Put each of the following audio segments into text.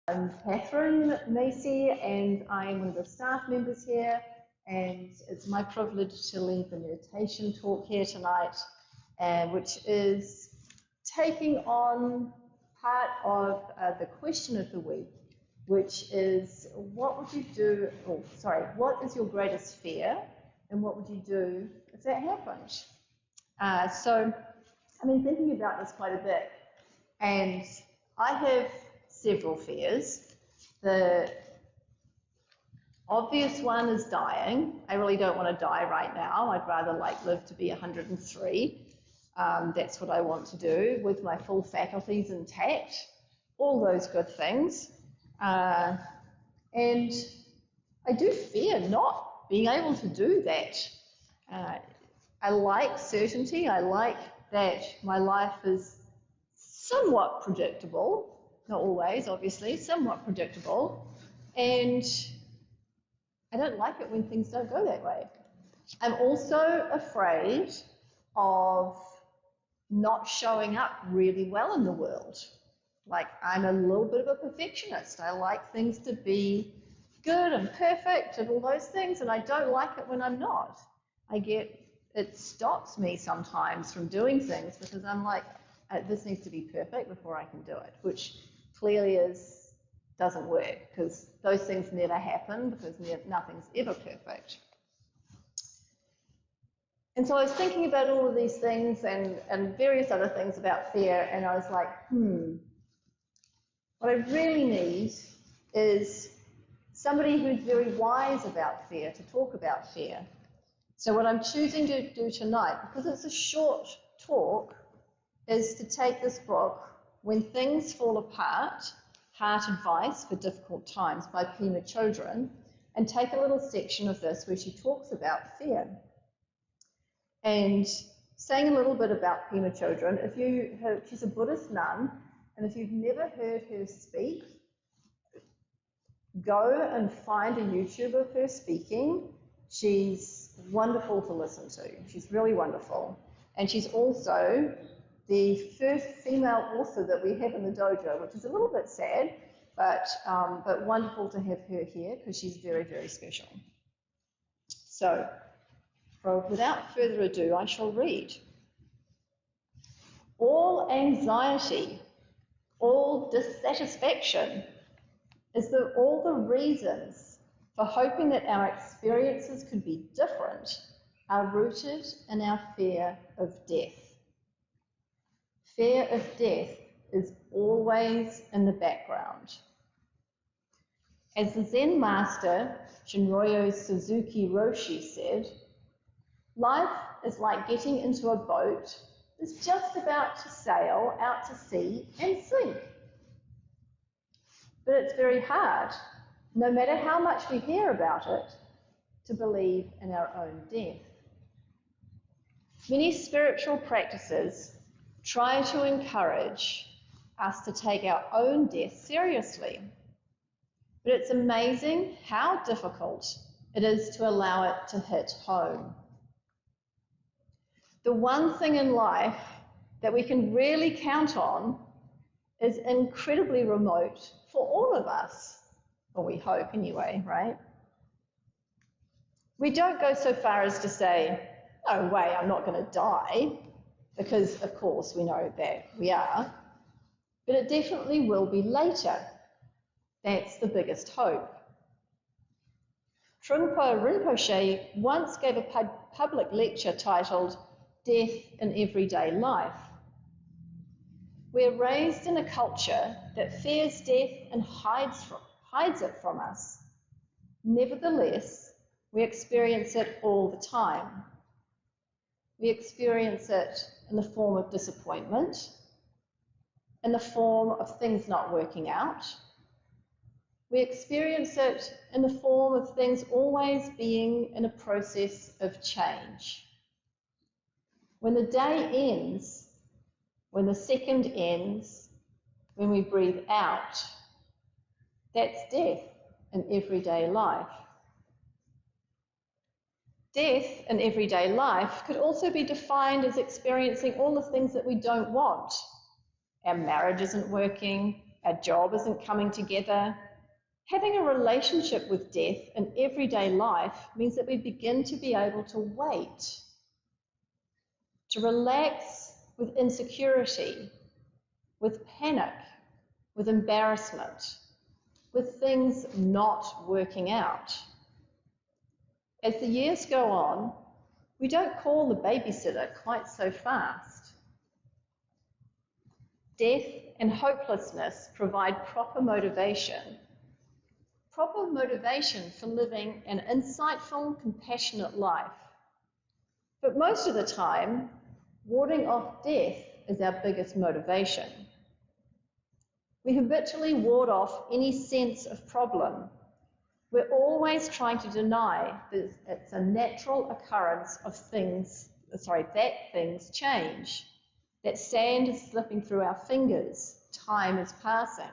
I'm Catherine Macy, and I'm one of the staff members here, and it's my privilege to lead the meditation talk here tonight, which is taking on part of the question of the week, which is what is your greatest fear, and what would you do if that happened? So I've been thinking about this quite a bit, and I have several fears. The obvious one is dying. I really don't want to die right now. I'd rather live to be 103. That's what I want to do with my full faculties intact, all those good things. And I do fear not being able to do that. I like certainty. I like that my life is somewhat predictable. Not always, obviously, somewhat predictable. And I don't like it when things don't go that way. I'm also afraid of not showing up really well in the world. I'm a little bit of a perfectionist. I like things to be good and perfect and all those things, and I don't like it when I'm not. It stops me sometimes from doing things because I'm like, this needs to be perfect before I can do it, which clearly doesn't work because those things never happen because nothing's ever perfect. And so I was thinking about all of these things and various other things about fear, and I was like, what I really need is somebody who's very wise about fear to talk about fear. So what I'm choosing to do tonight, because it's a short talk, is to take this book, When Things Fall Apart, Heart Advice for Difficult Times by Pema Chodron, and take a little section of this where she talks about fear. And saying a little bit about Pema Chodron, she's a Buddhist nun, and if you've never heard her speak, go and find a YouTube of her speaking. She's wonderful to listen to. She's really wonderful. And she's also the first female author that we have in the dojo, which is a little bit sad, but wonderful to have her here because she's very, very special. So, without further ado, I shall read. All anxiety, all dissatisfaction all the reasons for hoping that our experiences could be different are rooted in our fear of death. Fear of death is always in the background. As the Zen master, Shinryo Suzuki Roshi said, life is like getting into a boat that's just about to sail out to sea and sink. But it's very hard, no matter how much we hear about it, to believe in our own death. Many spiritual practices try to encourage us to take our own death seriously. But it's amazing how difficult it is to allow it to hit home. The one thing in life that we can really count on is incredibly remote for all of us, or we hope anyway, right? We don't go so far as to say, no way, I'm not going to die, because of course we know that we are, but it definitely will be later. That's the biggest hope. Trungpa Rinpoche once gave a public lecture titled Death in Everyday Life. We're raised in a culture that fears death and hides it from us. Nevertheless, we experience it all the time. We experience it in the form of disappointment, in the form of things not working out. We experience it in the form of things always being in a process of change. When the day ends, when the second ends, when we breathe out, that's death in everyday life. Death in everyday life could also be defined as experiencing all the things that we don't want. Our marriage isn't working, our job isn't coming together. Having a relationship with death in everyday life means that we begin to be able to wait, to relax with insecurity, with panic, with embarrassment, with things not working out. As the years go on, we don't call the babysitter quite so fast. Death and hopelessness provide proper motivation for living an insightful, compassionate life. But most of the time, warding off death is our biggest motivation. We habitually ward off any sense of problem. We're always trying to deny that it's a natural occurrence of that things change, that sand is slipping through our fingers, time is passing.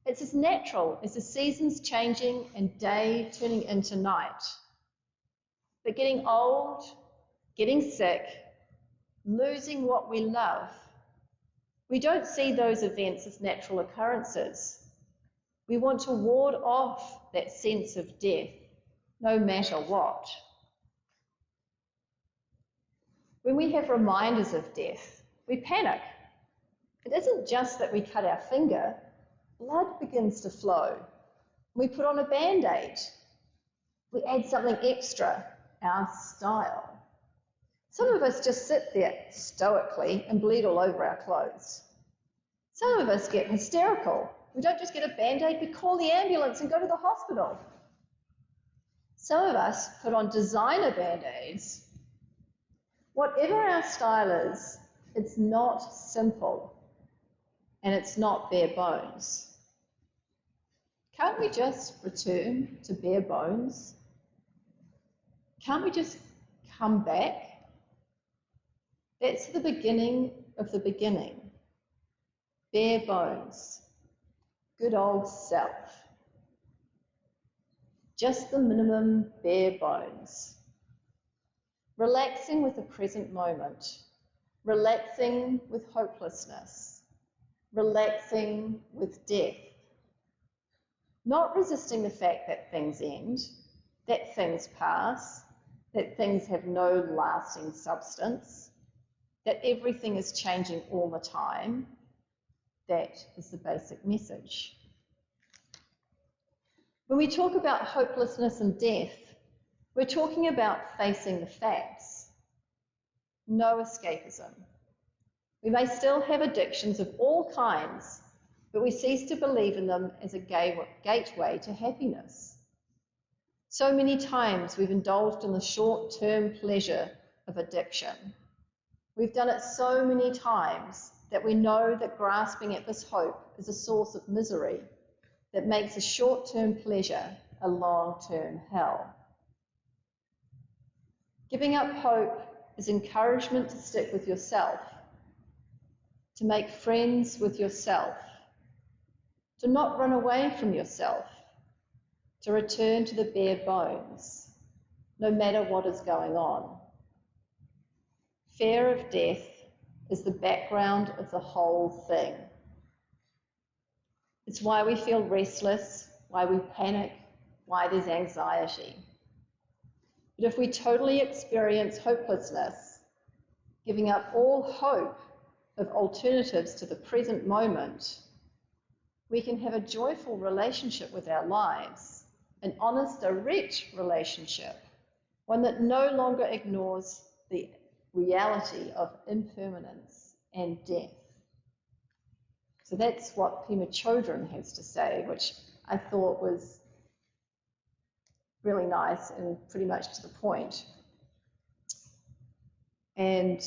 It's as natural as the seasons changing and day turning into night. But getting old, getting sick, losing what we love, we don't see those events as natural occurrences. We want to ward off that sense of death, no matter what. When we have reminders of death, we panic. It isn't just that we cut our finger, blood begins to flow. We put on a Band-Aid. We add something extra, our style. Some of us just sit there stoically and bleed all over our clothes. Some of us get hysterical. We don't just get a Band-Aid, we call the ambulance and go to the hospital. Some of us put on designer Band-Aids. Whatever our style is, it's not simple and it's not bare bones. Can't we just return to bare bones? Can't we just come back? That's the beginning of the beginning. Bare bones. Good old self. Just the minimum bare bones. Relaxing with the present moment. Relaxing with hopelessness. Relaxing with death. Not resisting the fact that things end, that things pass, that things have no lasting substance, that everything is changing all the time. That is the basic message. When we talk about hopelessness and death, we're talking about facing the facts. No escapism. We may still have addictions of all kinds, but we cease to believe in them as a gateway to happiness. So many times we've indulged in the short-term pleasure of addiction. We've done it so many times that we know that grasping at this hope is a source of misery that makes a short-term pleasure a long-term hell. Giving up hope is encouragement to stick with yourself, to make friends with yourself, to not run away from yourself, to return to the bare bones, no matter what is going on. Fear of death is the background of the whole thing. It's why we feel restless, why we panic, why there's anxiety. But if we totally experience hopelessness, giving up all hope of alternatives to the present moment, we can have a joyful relationship with our lives, an honest, direct relationship, one that no longer ignores the reality of impermanence and death. So that's what Pema Chodron has to say, which I thought was really nice and pretty much to the point. And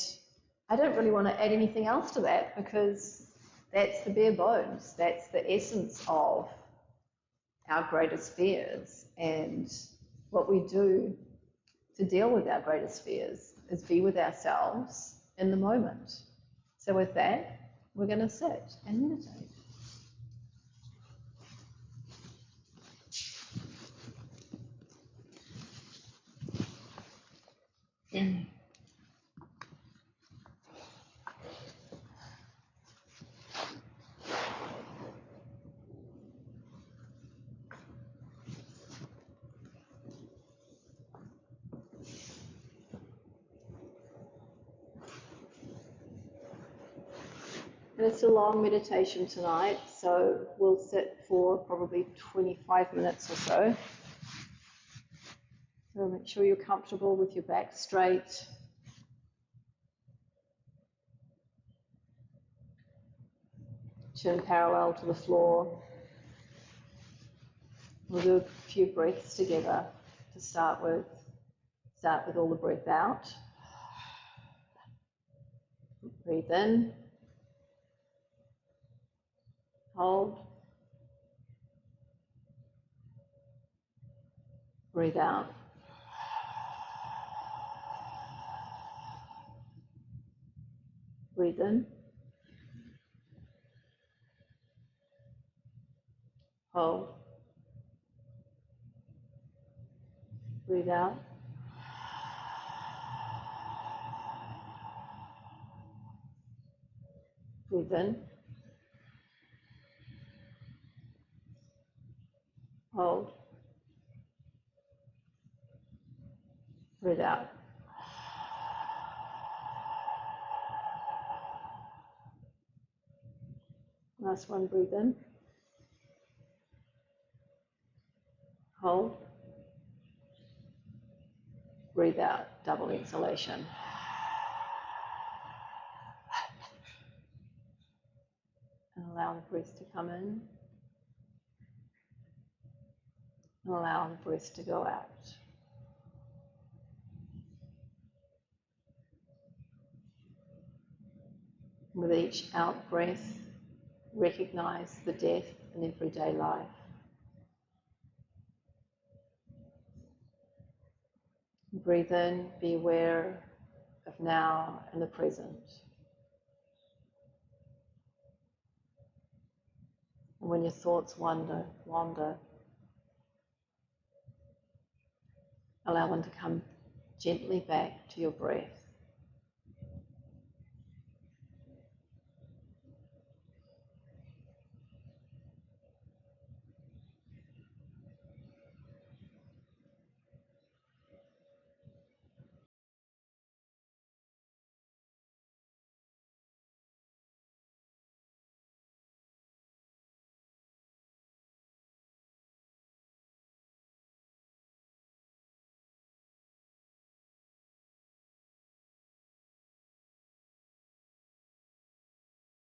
I don't really want to add anything else to that because that's the bare bones. That's the essence of our greatest fears. And what we do to deal with our greatest fears is be with ourselves in the moment. So with that, we're going to sit and meditate. And it's a long meditation tonight, so we'll sit for probably 25 minutes or so. So make sure you're comfortable with your back straight. Chin parallel to the floor. We'll do a few breaths together to start with. Start with all the breath out. Breathe in. Hold. Breathe out. Breathe in. Hold. Breathe out. Breathe in. Hold. Breathe out. Last one, breathe in. Hold. Breathe out, double exhalation. And allow the breath to come in. And allow the breath to go out. With each out breath, recognize the death in everyday life. Breathe in, be aware of now and the present. And when your thoughts wander, allow them to come gently back to your breath.